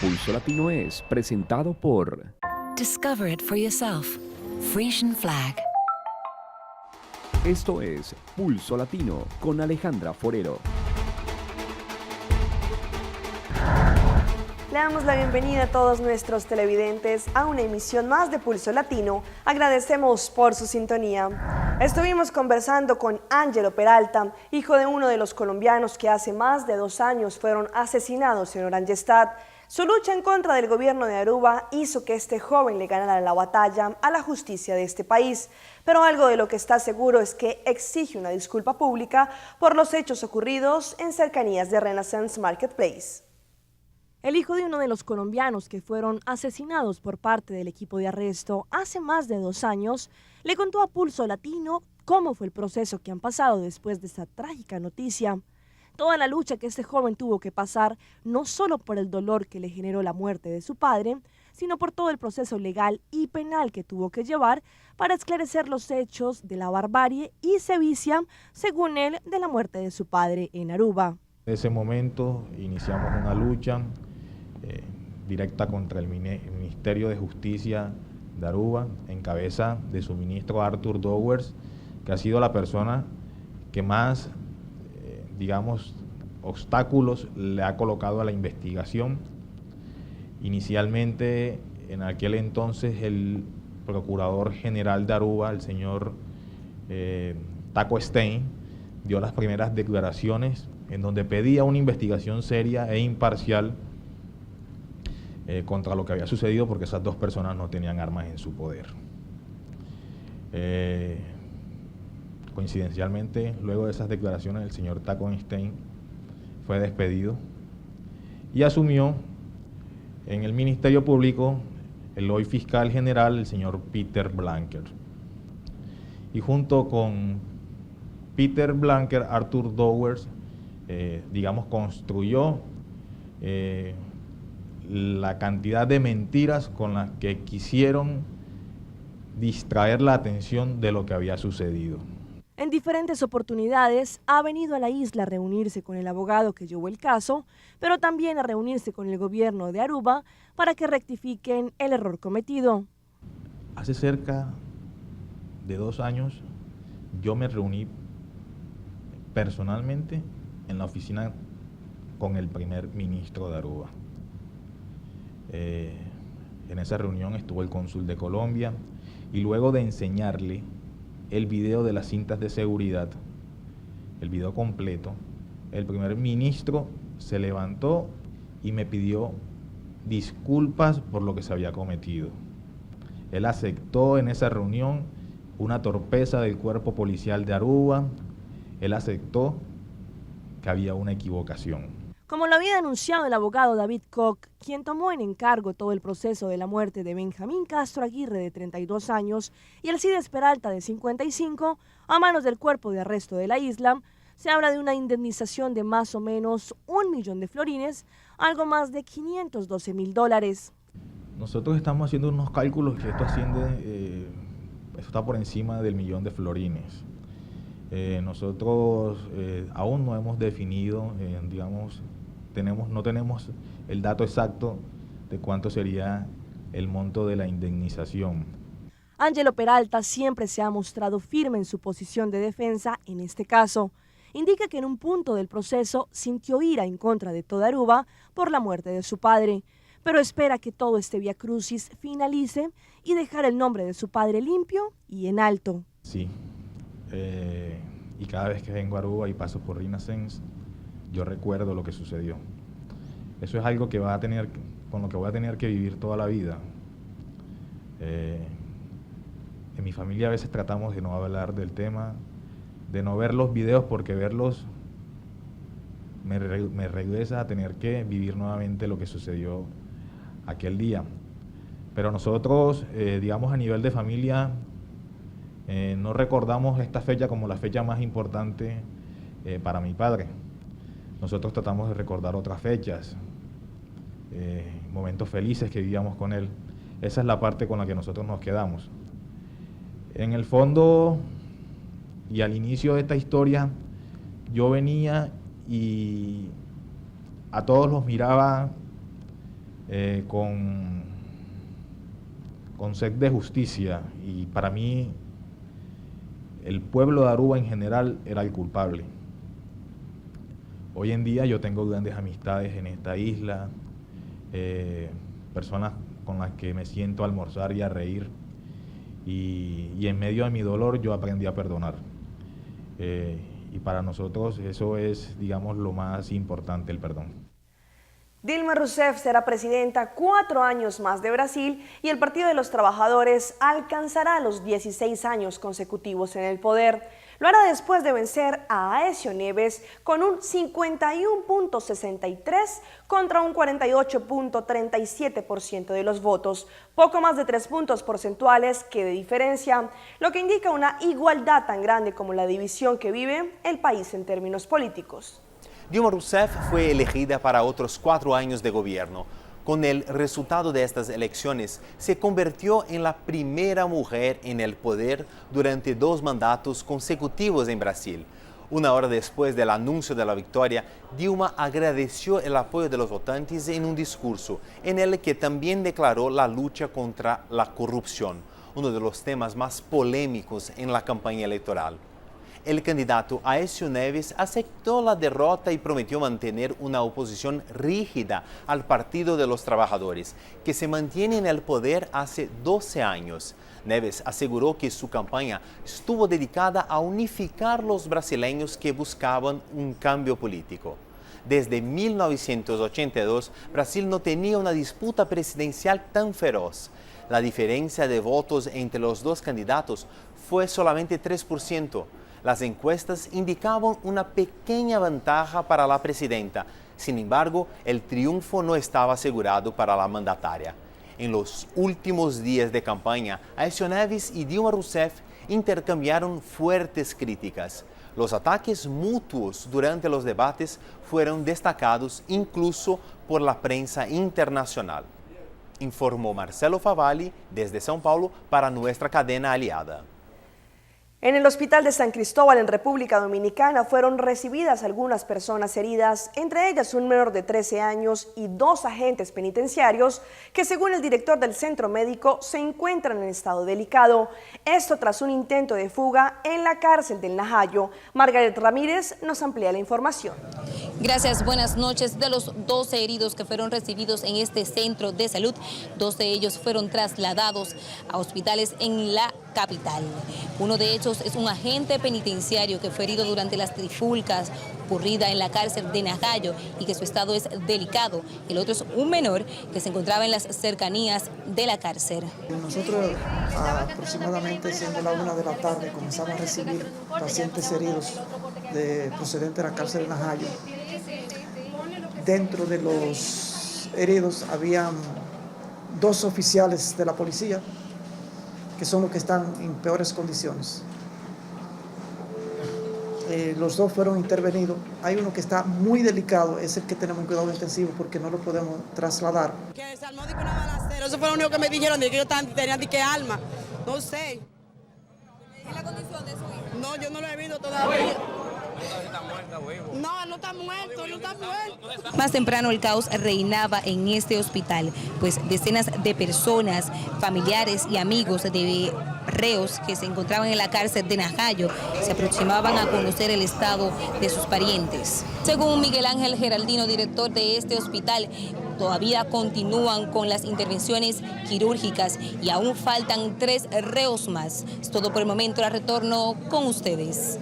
Pulso Latino es presentado por Discover it for yourself. Frisian Flag. Esto es Pulso Latino con Alejandra Forero. Le damos la bienvenida a todos nuestros televidentes a una emisión más de Pulso Latino. Agradecemos por su sintonía. Estuvimos conversando con Ángelo Peralta, hijo de uno de los colombianos que hace más de 2 años fueron asesinados en Oranjestad. Su lucha en contra del gobierno de Aruba hizo que este joven le ganara la batalla a la justicia de este país. Pero algo de lo que está seguro es que exige una disculpa pública por los hechos ocurridos en cercanías de Renaissance Marketplace. El hijo de uno de los colombianos que fueron asesinados por parte del equipo de arresto hace más de 2 años, le contó a Pulso Latino cómo fue el proceso que han pasado después de esta trágica noticia. Toda la lucha que este joven tuvo que pasar, no solo por el dolor que le generó la muerte de su padre, sino por todo el proceso legal y penal que tuvo que llevar para esclarecer los hechos de la barbarie y sevicia, según él, de la muerte de su padre en Aruba. En ese momento iniciamos una lucha directa contra el Ministerio de Justicia de Aruba, en cabeza de su ministro Arthur Dowers, que ha sido la persona que más, obstáculos le ha colocado a la investigación. Inicialmente, en aquel entonces, el procurador general de Aruba, el señor Taco Stein, dio las primeras declaraciones en donde pedía una investigación seria e imparcial contra lo que había sucedido, porque esas 2 personas no tenían armas en su poder. Coincidencialmente, luego de esas declaraciones, el señor Taco Stein fue despedido y asumió en el Ministerio Público el hoy fiscal general, el señor Peter Blanker. Y junto con Peter Blanker, Arthur Dowers, construyó la cantidad de mentiras con las que quisieron distraer la atención de lo que había sucedido. En diferentes oportunidades ha venido a la isla a reunirse con el abogado que llevó el caso, pero también a reunirse con el gobierno de Aruba para que rectifiquen el error cometido. Hace cerca de 2 años yo me reuní personalmente en la oficina con el primer ministro de Aruba. En esa reunión estuvo el cónsul de Colombia y luego de enseñarle el video de las cintas de seguridad, el video completo, el primer ministro se levantó y me pidió disculpas por lo que se había cometido. Él aceptó en esa reunión una torpeza del cuerpo policial de Aruba. Él aceptó que había una equivocación. Como lo había denunciado el abogado David Koch, quien tomó en encargo todo el proceso de la muerte de Benjamín Castro Aguirre, de 32 años, y Alcides Peralta, de 55, a manos del cuerpo de arresto de la isla, se habla de una indemnización de más o menos 1 millón de florines, algo más de $512,000. Nosotros estamos haciendo unos cálculos que esto asciende, esto está por encima del 1 millón de florines. Nosotros aún no hemos definido, no tenemos el dato exacto de cuánto sería el monto de la indemnización. Ángelo Peralta siempre se ha mostrado firme en su posición de defensa en este caso. Indica que en un punto del proceso sintió ira en contra de toda Aruba por la muerte de su padre, pero espera que todo este viacrucis finalice y dejar el nombre de su padre limpio y en alto. Sí. Y cada vez que vengo a Aruba y paso por Renaissance, yo recuerdo lo que sucedió. Eso es algo que con lo que voy a tener que vivir toda la vida. En mi familia a veces tratamos de no hablar del tema, de no ver los videos, porque verlos me regresa a tener que vivir nuevamente lo que sucedió aquel día. Pero nosotros, a nivel de familia, no recordamos esta fecha como la fecha más importante para mi padre. Nosotros tratamos de recordar otras fechas, momentos felices que vivíamos con él. Esa es la parte con la que nosotros nos quedamos. En el fondo, y al inicio de esta historia, yo venía y a todos los miraba con sed de justicia, y para mí el pueblo de Aruba en general era el culpable. Hoy en día yo tengo grandes amistades en esta isla, personas con las que me siento a almorzar y a reír, y en medio de mi dolor yo aprendí a perdonar. Y para nosotros eso es, digamos, lo más importante, el perdón. Dilma Rousseff será presidenta 4 años más de Brasil y el Partido de los Trabajadores alcanzará los 16 años consecutivos en el poder. Lo hará después de vencer a Aécio Neves con un 51.63 contra un 48.37% de los votos, poco más de 3 puntos porcentuales que de diferencia, lo que indica una igualdad tan grande como la división que vive el país en términos políticos. Dilma Rousseff fue elegida para otros 4 años de gobierno. Con el resultado de estas elecciones, se convirtió en la primera mujer en el poder durante 2 mandatos consecutivos en Brasil. Una hora después del anuncio de la victoria, Dilma agradeció el apoyo de los votantes en un discurso, en el que también declaró la lucha contra la corrupción, uno de los temas más polémicos en la campaña electoral. El candidato Aécio Neves aceptó la derrota y prometió mantener una oposición rígida al Partido de los Trabajadores, que se mantiene en el poder hace 12 años. Neves aseguró que su campaña estuvo dedicada a unificar los brasileños que buscaban un cambio político. Desde 1982, Brasil no tenía una disputa presidencial tan feroz. La diferencia de votos entre los 2 candidatos fue solamente 3%. Las encuestas indicaban una pequeña ventaja para la presidenta. Sin embargo, el triunfo no estaba asegurado para la mandataria. En los últimos días de campaña, Aécio Neves y Dilma Rousseff intercambiaron fuertes críticas. Los ataques mutuos durante los debates fueron destacados incluso por la prensa internacional. Informó Marcelo Favalli desde São Paulo para nuestra cadena aliada. En el Hospital de San Cristóbal, en República Dominicana, fueron recibidas algunas personas heridas, entre ellas un menor de 13 años y 2 agentes penitenciarios que, según el director del centro médico, se encuentran en estado delicado. Esto tras un intento de fuga en la cárcel del Najayo. Margaret Ramírez nos amplía la información. Gracias, buenas noches. De los 12 heridos que fueron recibidos en este centro de salud, 2 de ellos fueron trasladados a hospitales en la capital. Uno de ellos es un agente penitenciario que fue herido durante las trifulcas ocurridas en la cárcel de Najayo y que su estado es delicado. El otro es un menor que se encontraba en las cercanías de la cárcel. Nosotros aproximadamente siendo la 1 de la tarde comenzamos a recibir pacientes heridos procedentes de la cárcel de Najayo. Dentro de los heridos habían 2 oficiales de la policía, que son los que están en peores condiciones. Los 2 fueron intervenidos. Hay uno que está muy delicado, es el que tenemos en cuidado intensivo porque no lo podemos trasladar. Que se armó de una balacera, eso fue lo único que me dijeron, de que ellos tenían de qué alma, no sé. ¿En la condición de su hijo? No, yo no lo he visto todavía. No, no está muerto, no está muerto. Más temprano el caos reinaba en este hospital, pues decenas de personas, familiares y amigos de reos que se encontraban en la cárcel de Najayo se aproximaban a conocer el estado de sus parientes. Según Miguel Ángel Geraldino, director de este hospital, todavía continúan con las intervenciones quirúrgicas y aún faltan 3 reos más. Es todo por el momento, la retorno con ustedes.